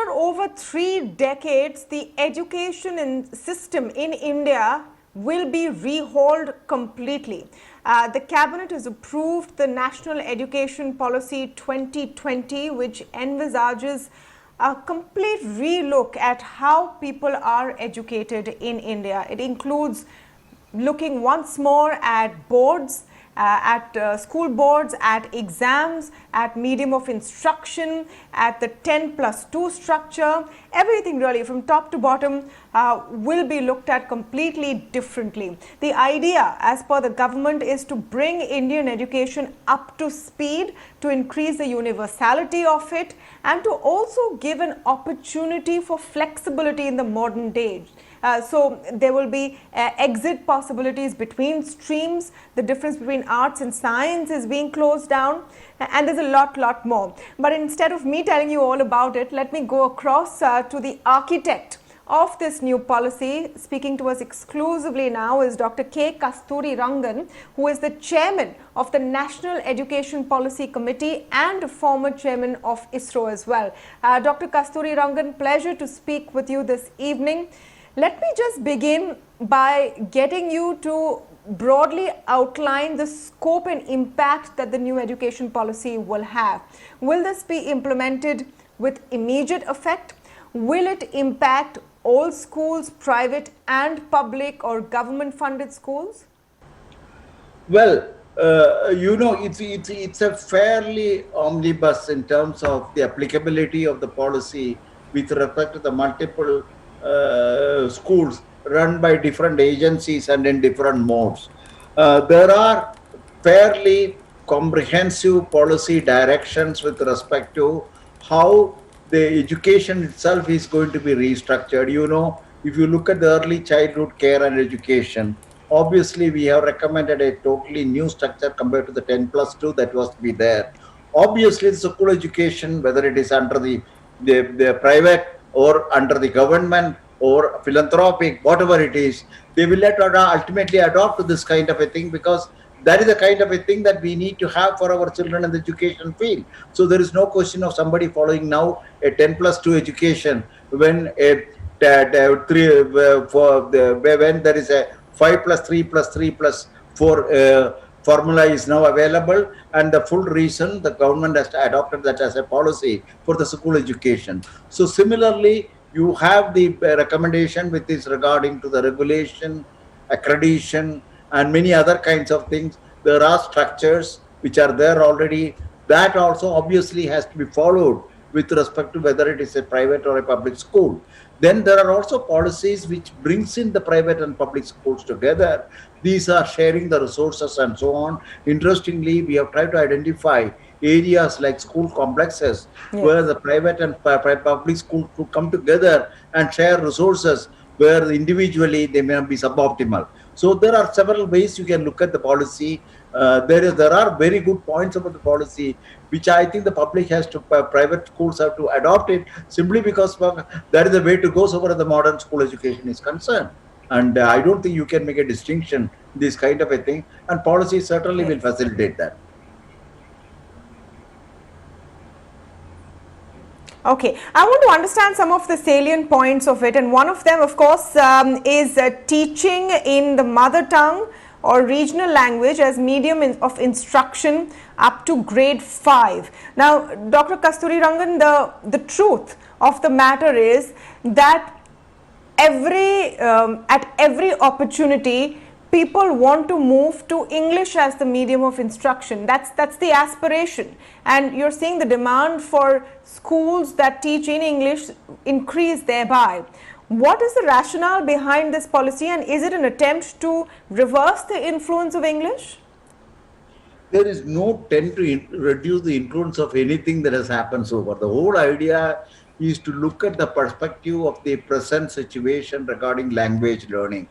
for over 3 decades, the education system in India will be rehauled completely. The cabinet has approved the National Education Policy 2020, which envisages a complete relook at how people are educated in India. It includes looking once more at boards, at school boards, at exams, at medium of instruction, at the 10+2 structure. Everything really from top to bottom will be looked at completely differently. The idea, as per the government, is to bring Indian education up to speed, to increase the universality of it, and to also give an opportunity for flexibility in the modern day. So there will be exit possibilities between streams. The difference between arts and science is being closed down, and there's a lot more. But instead of me telling you all about it, let me go across to the architect of this new policy. Speaking to us exclusively now is Dr. Kasturirangan, who is the chairman of the National Education Policy Committee and a former chairman of ISRO as well. Dr. Kasturirangan, pleasure to speak with you this evening. Let me just begin by getting you to broadly outline the scope and impact that the new education policy will have. Will this be implemented with immediate effect? Will it impact all schools, private and public or government funded schools? Well, it's a fairly omnibus in terms of the applicability of the policy with respect to the multiple schools run by different agencies and in different modes. There are fairly comprehensive policy directions with respect to how the education itself is going to be restructured. If you look at the early childhood care and education, obviously we have recommended a totally new structure compared to the 10+2 that was to be there. Obviously the school education, whether it is under the private or under the government or philanthropic, whatever it is, they will ultimately adopt to this kind of a thing, because that is the kind of a thing that we need to have for our children in the education field. So there is no question of somebody following now a 10+2 education when when there is a 5+3+3+4 formula is now available, and the full reason the government has adopted that as a policy for the school education. So similarly, you have the recommendation with this regarding to the regulation, accreditation, and many other kinds of things. There are structures which are there already. That also obviously has to be followed with respect to whether it is a private or a public school. Then there are also policies which brings in the private and public schools together. These are sharing the resources and so on. Interestingly, we have tried to identify areas like school complexes, where the private and public school could come together and share resources, where individually they may be suboptimal. So there are several ways you can look at the policy. There are very good points about the policy, which I think the public has to, private schools have to adopt it, simply because that is the way to go so far as the modern school education is concerned. And I don't think you can make a distinction, this kind of a thing, and policy certainly will facilitate that. Okay, I want to understand some of the salient points of it, and one of them, of course, is teaching in the mother tongue or regional language as medium of instruction up to grade 5. Now, Dr. Kasturirangan, the truth of the matter is that at every opportunity, people want to move to English as the medium of instruction. That's the aspiration, and you're seeing the demand for schools that teach in English increase thereby. What is the rationale behind this policy, and is it an attempt to reverse the influence of English? There is no tend to reduce the influence of anything that has happened so far. The whole idea is to look at the perspective of the present situation regarding language learning.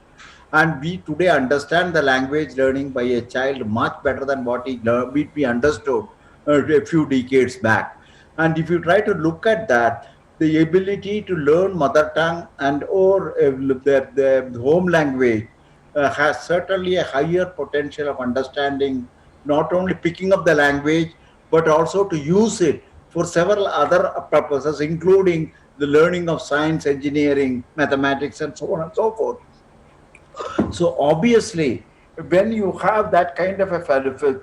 And we today understand the language learning by a child much better than what we understood a few decades back. And if you try to look at that, the ability to learn mother tongue and or the home language has certainly a higher potential of understanding, not only picking up the language, but also to use it for several other purposes, including the learning of science, engineering, mathematics, and so on and so forth. So obviously, when you have that kind of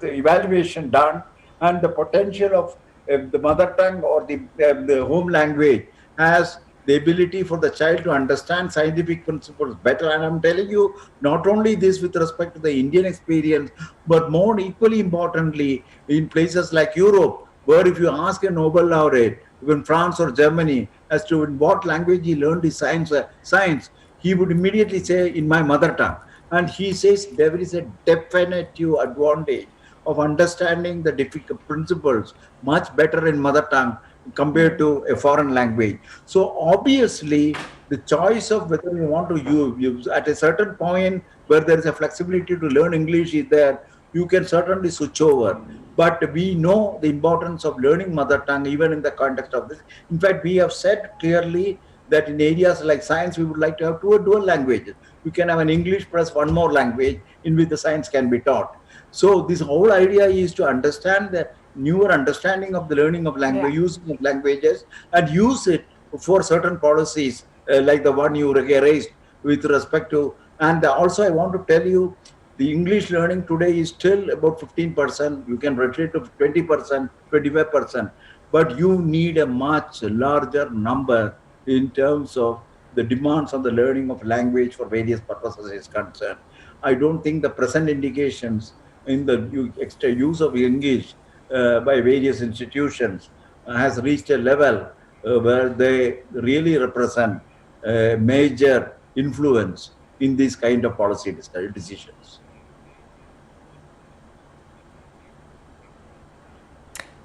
evaluation done, and the potential of the mother tongue or the home language has the ability for the child to understand scientific principles better. And I'm telling you, not only this with respect to the Indian experience, but more equally importantly, in places like Europe, where if you ask a Nobel laureate, even France or Germany, as to in what language he learned his science, he would immediately say, in my mother tongue. And he says there is a definitive advantage of understanding the difficult principles much better in mother tongue compared to a foreign language. So obviously, the choice of whether you want to use at a certain point where there is a flexibility to learn English is there, you can certainly switch over. But we know the importance of learning mother tongue even in the context of this. In fact, we have said clearly that in areas like science, we would like to have two dual languages. You can have an English plus one more language in which the science can be taught. So this whole idea is to understand the newer understanding of the learning of language, using of languages, and use it for certain policies like the one you raised with respect to. And also I want to tell you, the English learning today is still about 15%. You can retreat to 20%, 25%, but you need a much larger number in terms of the demands on the learning of language for various purposes is concerned. I don't think the present indications in the extra use of English by various institutions has reached a level where they really represent a major influence in these kind of policy decisions.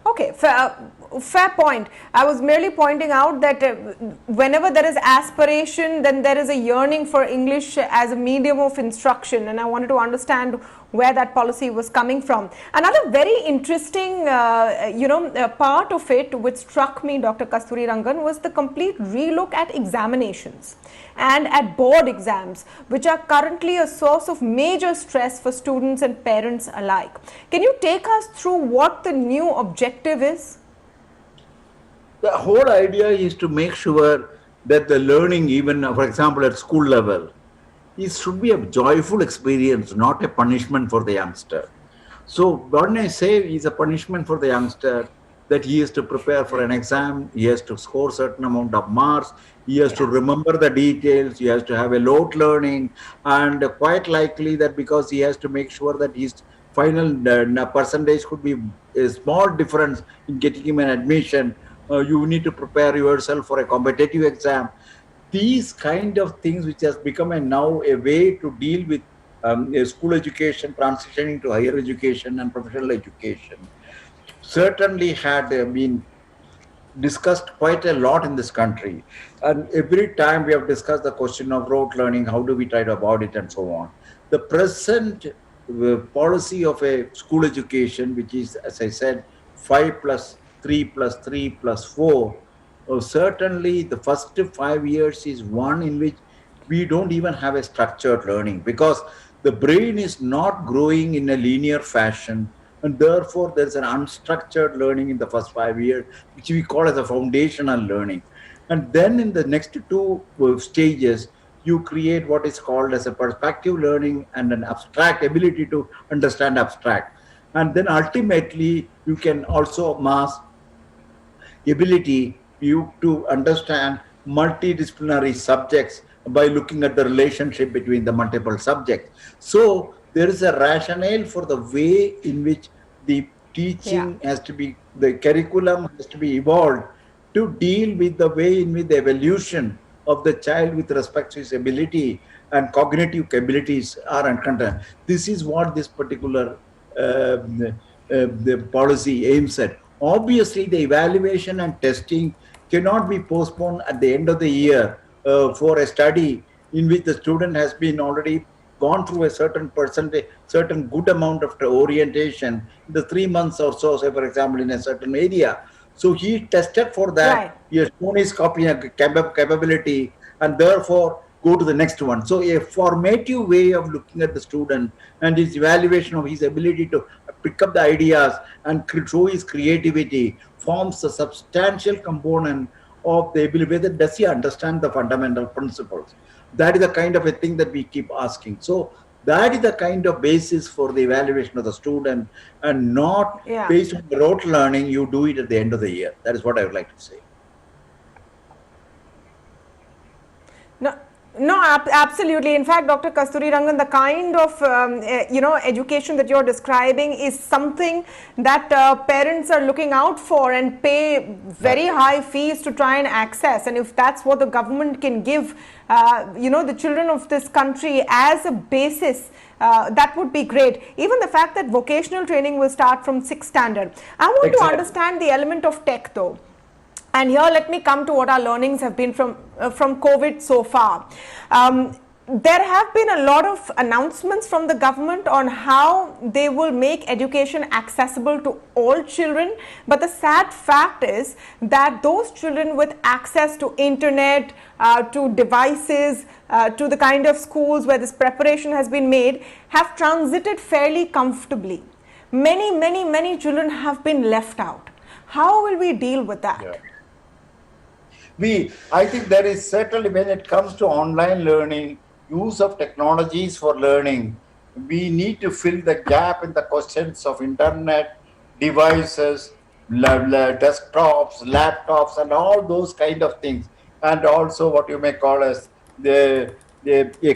Okay, fair point. I was merely pointing out that whenever there is aspiration, then there is a yearning for English as a medium of instruction, and I wanted to understand where that policy was coming from. Another very interesting, part of it which struck me, Dr. Kasturirangan, was the complete relook at examinations and at board exams, which are currently a source of major stress for students and parents alike. Can you take us through what the new objective is? The whole idea is to make sure that the learning, even for example at school level, it should be a joyful experience, not a punishment for the youngster. So when I say it's a punishment for the youngster, that he has to prepare for an exam, he has to score certain amount of marks, he has to remember the details, he has to have a lot learning, and quite likely that because he has to make sure that his final percentage could be a small difference in getting him an admission, you need to prepare yourself for a competitive exam. These kind of things which has become now a way to deal with school education transitioning to higher education and professional education certainly had been discussed quite a lot in this country. And every time we have discussed the question of rote learning, how do we try to avoid it and so on. The present policy of a school education, which is, as I said, 5 plus 3 plus 3 plus 4, certainly the first 5 years is one in which we don't even have a structured learning because the brain is not growing in a linear fashion, and therefore there's an unstructured learning in the first 5 years, which we call as a foundational learning. And then in the next 2 stages, you create what is called as a perspective learning and an abstract ability to understand abstract. And then ultimately, you can also master ability you to understand multidisciplinary subjects by looking at the relationship between the multiple subjects. So there is a rationale for the way in which the teaching has to be, the curriculum has to be evolved to deal with the way in which the evolution of the child with respect to his ability and cognitive abilities are encountered. This is what this particular the policy aims at. Obviously, the evaluation and testing cannot be postponed at the end of the year for a study in which the student has been already gone through a certain percentage, certain good amount of orientation in the 3 months or so, say for example, in a certain area. So he tested for that, he has shown his capability, and therefore go to the next one. So a formative way of looking at the student and his evaluation of his ability to pick up the ideas and show his creativity forms a substantial component of the ability, whether does he understand the fundamental principles. That is the kind of a thing that we keep asking. So that is the kind of basis for the evaluation of the student, and not Yeah. based on rote learning. You do it at the end of the year. That is what I would like to say. No, no, absolutely. In fact, Dr. Kasturirangan, the kind of education that you're describing is something that parents are looking out for and pay very high fees to try and access. And if that's what the government can give, the children of this country as a basis, that would be great. Even the fact that vocational training will start from 6th standard. I want to understand the element of tech, though. And here, let me come to what our learnings have been from COVID so far. There have been a lot of announcements from the government on how they will make education accessible to all children. But the sad fact is that those children with access to internet, to devices, to the kind of schools where this preparation has been made, have transited fairly comfortably. Many children have been left out. How will we deal with that? Yeah. I think there is certainly, when it comes to online learning, use of technologies for learning, we need to fill the gap in the questions of internet, devices, desktops, laptops, and all those kind of things. And also what you may call as a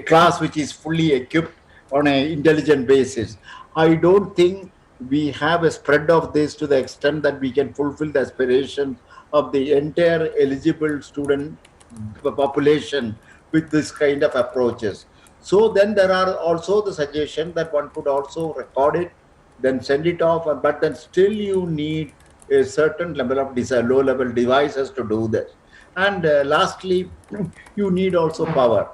class which is fully equipped on an intelligent basis. I don't think we have a spread of this to the extent that we can fulfill the aspirations of the entire eligible student population with this kind of approaches. So then there are also the suggestion that one could also record it, then send it off, but then still you need a certain level of low-level devices to do this. And lastly, you need also power.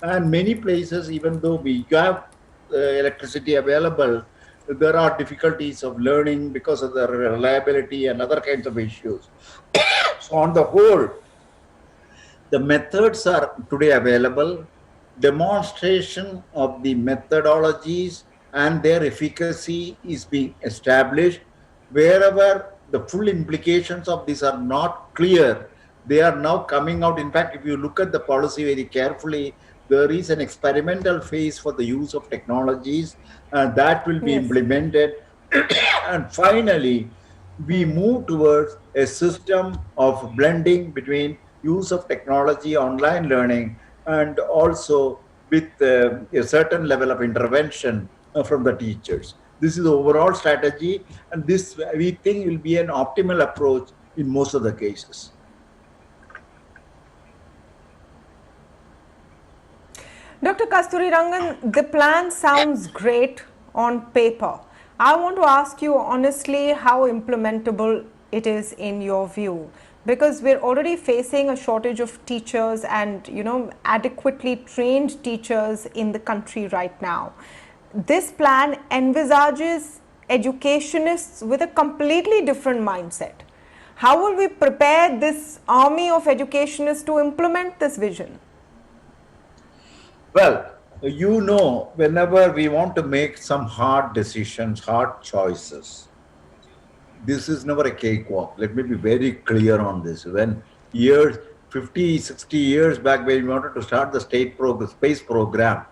And many places, even though we have electricity available, there are difficulties of learning because of the reliability and other kinds of issues. So on the whole, the methods are today available. Demonstration of the methodologies and their efficacy is being established. Wherever the full implications of this are not clear, they are now coming out. In fact, if you look at the policy very carefully, there is an experimental phase for the use of technologies that will be implemented. And finally, we move towards a system of blending between use of technology, online learning, and also with a certain level of intervention from the teachers. This is the overall strategy, and this we think will be an optimal approach in most of the cases. Dr. Kasturirangan, the plan sounds great on paper. I want to ask you honestly how implementable it is in your view, because we're already facing a shortage of teachers and adequately trained teachers in the country right now. This plan envisages educationists with a completely different mindset. How will we prepare this army of educationists to implement this vision? Well, whenever we want to make some hard decisions, hard choices, this is never a cakewalk. Let me be very clear on this. When 50, 60 years back, when we wanted to start the space program,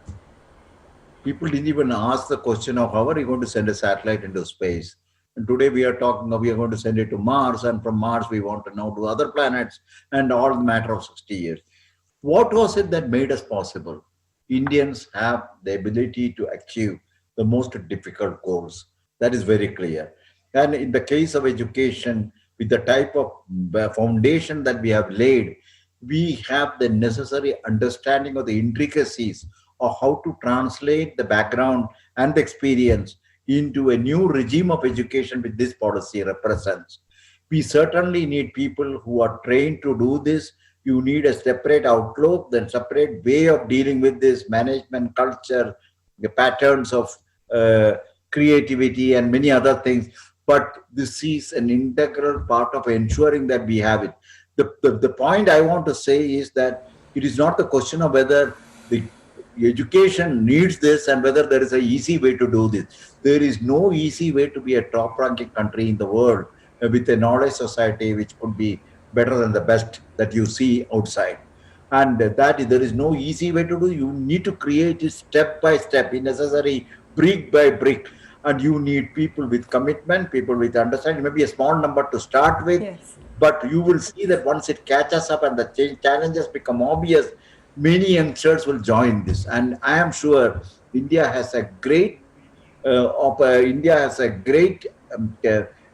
people didn't even ask the question of how are you going to send a satellite into space. And today we are talking of we are going to send it to Mars, and from Mars we want to now do other planets, and all in a matter of 60 years. What was it that made us possible? Indians have the ability to achieve the most difficult goals. That is very clear. And in the case of education, with the type of foundation that we have laid, we have the necessary understanding of the intricacies of how to translate the background and the experience into a new regime of education which this policy represents. We certainly need people who are trained to do this. You need a separate outlook, then separate way of dealing with this management culture, the patterns of creativity and many other things. But this is an integral part of ensuring that we have it. The point I want to say is that it is not the question of whether the education needs this and whether there is an easy way to do this. There is no easy way to be a top-ranking country in the world with a knowledge society which could be better than the best that you see outside. And that there is no easy way to do. You need to create it step by step, necessary brick by brick. And you need people with commitment, people with understanding, maybe a small number to start with. Yes. But you will see that once it catches up and the challenges become obvious, many youngsters will join this. And I am sure India has a great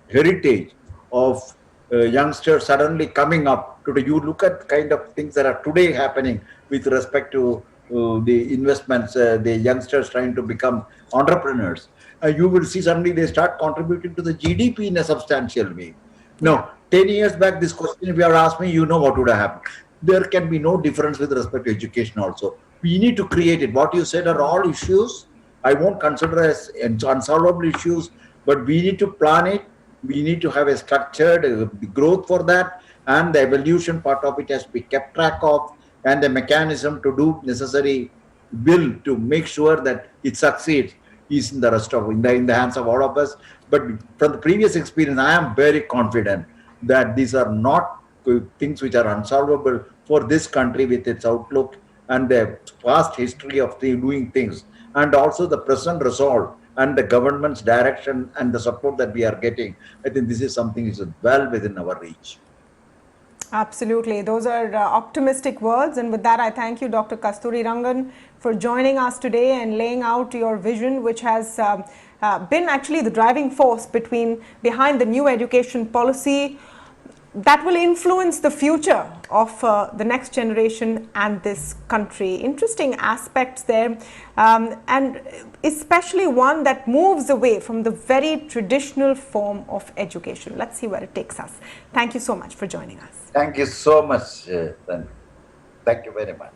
heritage of youngsters suddenly coming up. Today, you look at kind of things that are today happening with respect to the investments, the youngsters trying to become entrepreneurs. You will see suddenly they start contributing to the GDP in a substantial way. Now, 10 years back, this question, if you had asked me, you know what would have happened. There can be no difference with respect to education also. We need to create it. What you said are all issues I won't consider as unsolvable issues, but we need to plan it. We need to have a structured growth for that, and the evolution part of it has to be kept track of, and the mechanism to do necessary will to make sure that it succeeds is in the rest of in the hands of all of us. But from the previous experience, I am very confident that these are not things which are unsolvable for this country with its outlook and the past history of doing things, and also the present resolve and the government's direction and the support that we are getting. I think this is something which is well within our reach. Absolutely. Those are optimistic words. And with that, I thank you, Dr. Kasturirangan, for joining us today and laying out your vision, which has been actually the driving force behind the new education policy that will influence the future of the next generation and this country. Interesting aspects there, and especially one that moves away from the very traditional form of education. Let's see where it takes us. Thank you so much for joining us. Thank you so much. Thank you very much.